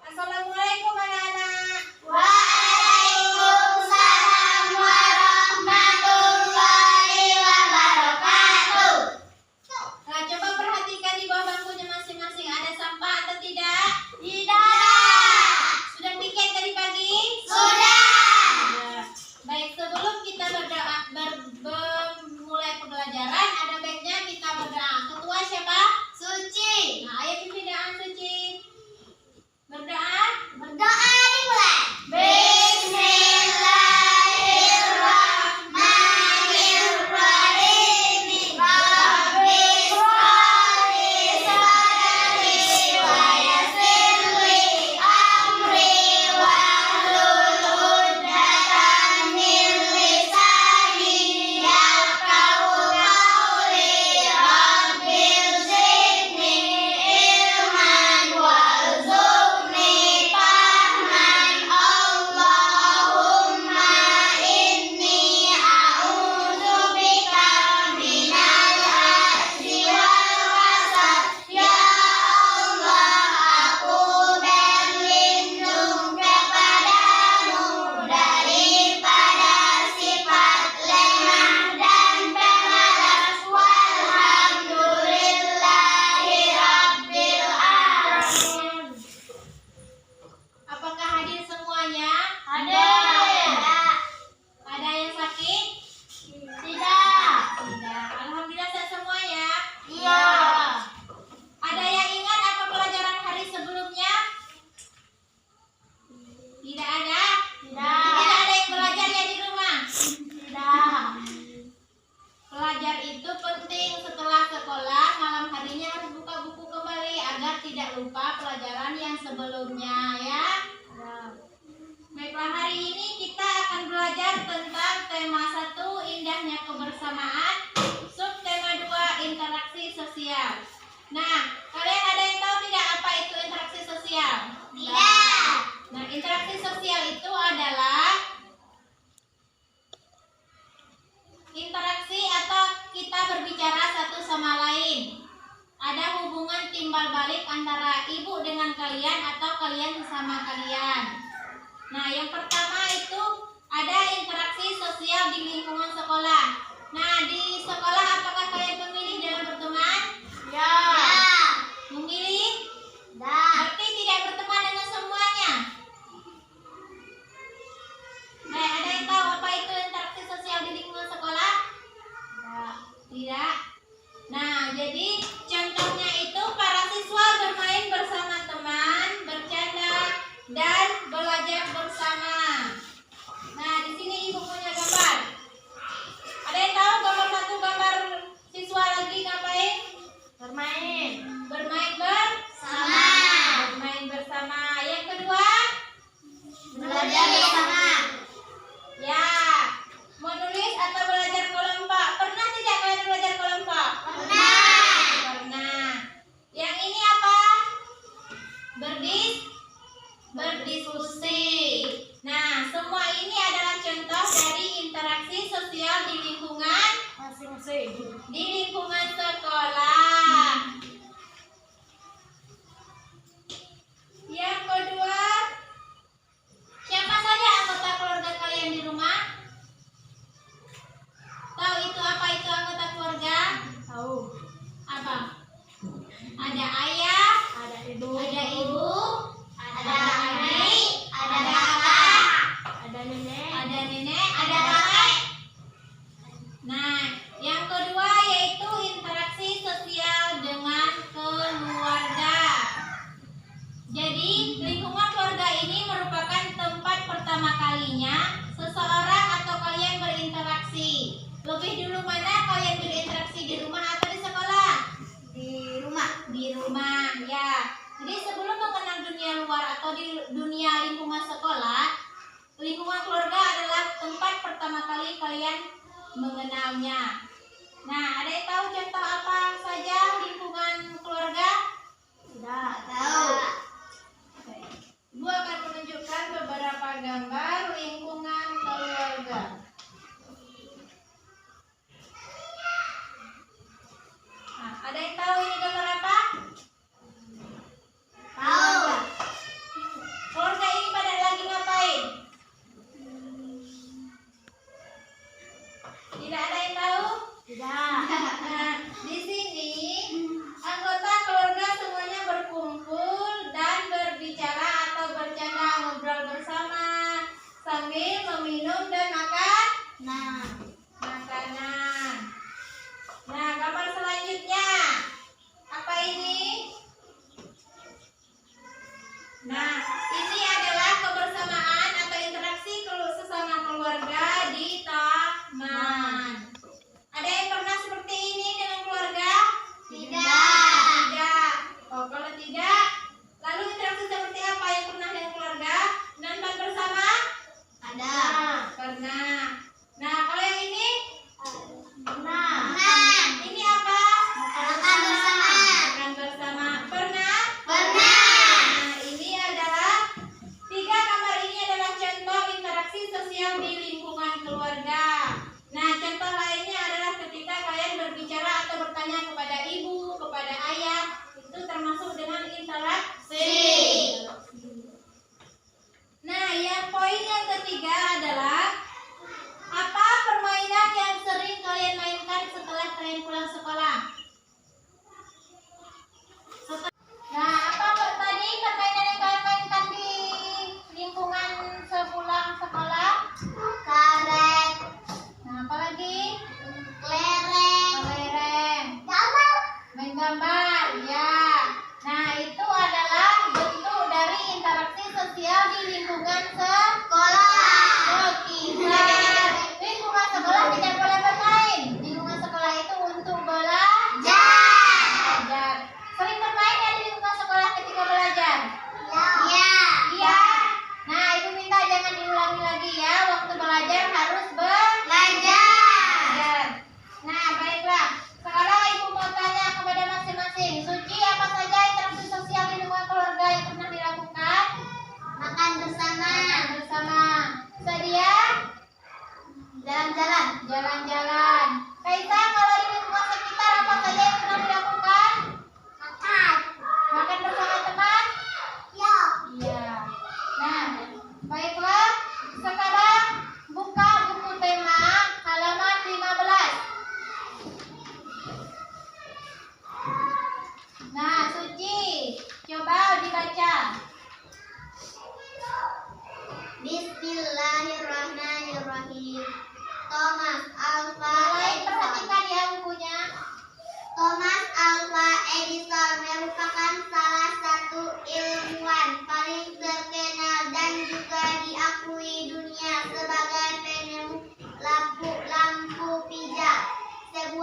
Assalamualaikum anak-anak. Waalaikumsalam warahmatullahi wabarakatuh. Nah, coba perhatikan di bawah bangkunya masing-masing, ada sampah atau tidak? Tidak. Sudah pikir tadi pagi? Sudah. Baik, sebelum kita berdoa memulai pembelajaran, ada baiknya kita berdoa. Ketua siapa? Suci. Nah, ayo pimpin doa Suci. Berdoa. Berdoa dimulai. Bismillahirrahmanirrahim. Rabbi shrahli sadri wa yassir li amri wahlul 'uqdatam min lisani yafqahu qawli. Rabbil zidni ilman warzuqni fahman. Allahumma inni a'udzubika minal ajzi wal hasad. Ya Allah, aku berlindung kepadamu daripada sifat lemah dan pemalas. Walhamdulillahi rabbil alamin. Apakah hadir semuanya? Ada. Ada yang sakit? Tidak. Tidak. Alhamdulillah sehat semua ya. Iya. Ada yang ingat apa pelajaran hari sebelumnya? Tidak ada? Tidak. Tidak ada yang belajar ya di rumah? Tidak. Pelajar itu penting setelah sekolah, malam harinya harus buka buku kembali agar tidak lupa pelajaran yang sebelumnya ya. Baiklah, hari ini kita akan belajar tentang tema 1, indahnya kebersamaan, subtema 2, interaksi sosial. Nah, kalian ada yang tahu tidak apa itu interaksi sosial? Tidak. Nah, interaksi sosial itu adalah interaksi atau kita berbicara satu sama lain. Ada hubungan timbal balik antara ibu dengan kalian atau kalian sesama kalian. Nah, yang pertama itu ada interaksi sosial di lingkungan sekolah. Nah, di sekolah apakah kalian memilih dalam berteman? Ya. Memilih? Tidak. Berarti tidak berteman dengan semuanya. Baik, ada yang tahu apa itu interaksi sosial di lingkungan sekolah? Tidak. Nah, jadi contohnya itu para siswa bermain bersama teman, bercanda, dan belajar bersama. Nah, di sini ibu punya gambar. Ada yang tahu gambar satu, gambar siswa lagi ngapain? Bermain. Bermain bersama. Sama. Bermain bersama. Yang kedua? Belajar bersama. Ya, menulis atau belajar kelompok. Pernah tidak kalian belajar kelompok? Pernah. Pernah. Yang ini apa? Berdiskusi. Nah, semua ini adalah contoh dari interaksi sosial di lingkungan sekolah. Yang kedua, siapa saja anggota keluarga kalian di rumah? Tahu itu apa itu anggota keluarga? Tahu. Apa? Ada ayah, Ada ibu. ada ibu, Ada adik. Ada kakak. Ada nenek. ada nenek, ada kakek. Nah, yang kedua yaitu interaksi sosial dengan keluarga. Jadi, lingkungan keluarga ini merupakan tempat pertama kalinya seseorang atau kalian berinteraksi. Lebih dulu mana kalian berinteraksi, di rumah atau di sekolah? Di rumah. Di rumah, ya. Jadi sebelum mengenal dunia luar atau di dunia lingkungan sekolah, lingkungan keluarga adalah tempat pertama kali kalian mengenalnya. Nah, ada yang tahu contoh apa saja lingkungan keluarga? Tidak. Tahu. Ibu akan menunjukkan beberapa gambar lingkungan keluarga. Nah, ada yang tahu ini gambar apa? Tahu.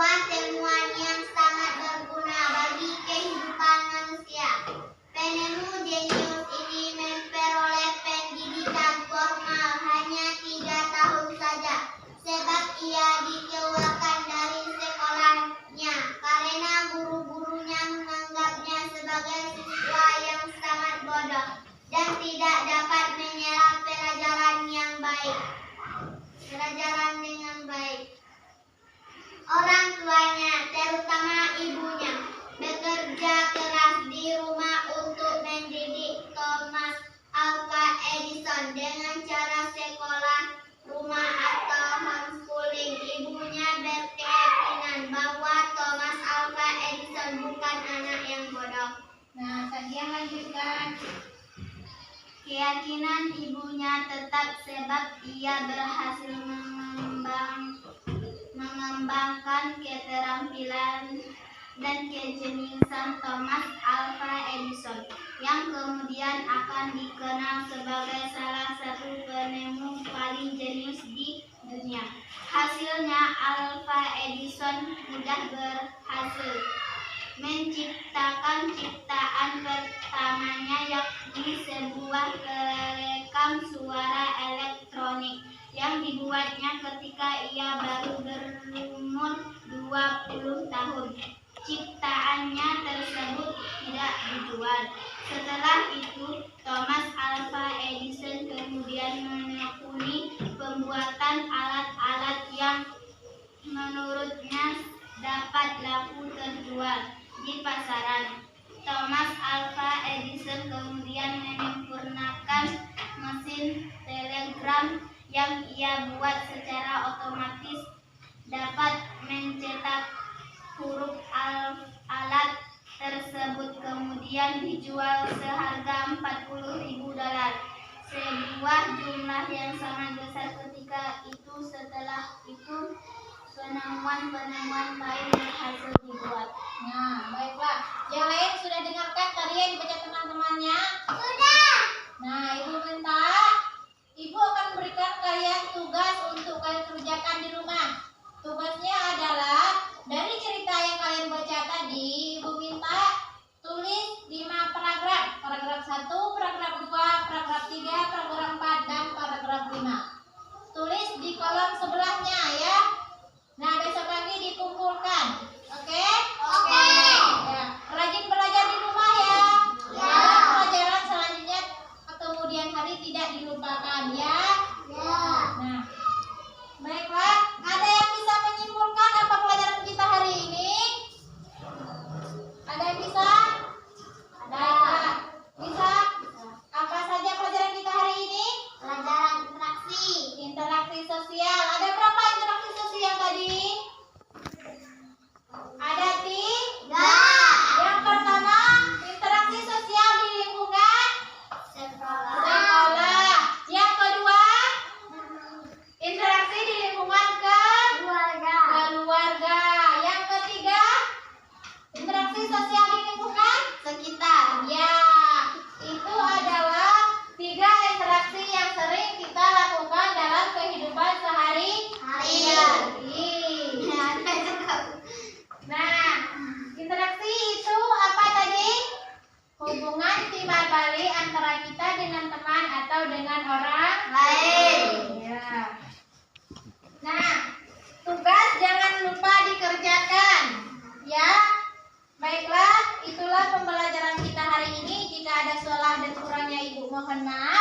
temuan-temuan yang sangat berguna bagi kehidupan manusia. Penemu jenius ini memperoleh pendidikan formal hanya 3 tahun saja, sebab ia dikeluarkan dari sekolahnya karena guru-gurunya menganggapnya sebagai siswa yang sangat bodoh dan tidak dapat menyerap pelajaran dengan baik. Orang tuanya, terutama ibunya, bekerja keras di rumah untuk mendidik Thomas Alva Edison dengan cara sekolah rumah atau homeschooling. Ibunya berkeyakinan bahwa Thomas Alva Edison bukan anak yang bodoh. Nah, Sadia lanjutkan. Keyakinan ibunya tetap sebab ia berhasil mengembangkan keterampilan dan kejeniusan Thomas Alva Edison yang kemudian akan dikenal sebagai salah satu penemu paling jenius di dunia. Hasilnya, Alva Edison mudah berhasil menciptakan ciptaan pertamanya, yakni sebuah perekam suara elektronik yang dibuatnya ketika ia baru berumur 20 tahun. Ciptaannya tersebut tidak dijual. Setelah itu, Thomas Alva Edison kemudian menekuni pembuatan alat-alat yang menurutnya dapat laku terjual di pasaran. Thomas Alva Edison kemudian menyempurnakan mesin telegram yang ia buat secara otomatis dapat mencetak huruf. Alat tersebut kemudian dijual seharga $40.000, sebuah jumlah yang sangat besar ketika itu. Setelah itu, penemuan-penemuan lain berhasil dibuat. Nah, baiklah. Yang lain sudah dengarkan tadi yang dibaca teman-temannya? Sudah. Nah, Ibu minta Ibu akan berikan kalian tugas untuk kalian kerjakan di rumah. Tugasnya adalah dari cerita yang kalian baca tadi, Ibu minta tulis 5 paragraf. Paragraf 1, paragraf 2, paragraf 3, paragraf 4, dan paragraf 5. Tulis di kolom sebelahnya ya. Nah, besok pagi dikumpulkan. Oke? Oke. Ya, rajin belajar di rumah ya. Ya. Pelajaran selanjutnya kemudian hari tidak dilupakan ya. Ya. Nah, baiklah. Ada yang bisa menyimpulkan apa pelajaran kita hari ini? Ada yang bisa? Baiklah. Bisa? Apa saja pelajaran kita hari ini? Pelajaran interaksi. Interaksi sosial. Ada berapa interaksi sosial tadi? Ada 3. Yang pertama, interaksi sosial di lingkungan sekolah. Yang kedua, interaksi di lingkungan keluarga. Yang ketiga, interaksi sosial di lingkungan Sekitar. ya. Itu adalah 3 interaksi yang sering kita lakukan dalam kehidupan sehari-hari. Nah, interaksi itu apa tadi? Hubungan timbal balik antara kita dengan teman atau dengan orang Lain. ya. Nah, tugas jangan lupa dikerjakan ya. Baiklah, itulah pembelajaran kita hari ini. Jika ada salah dan kurangnya Ibu mohon maaf.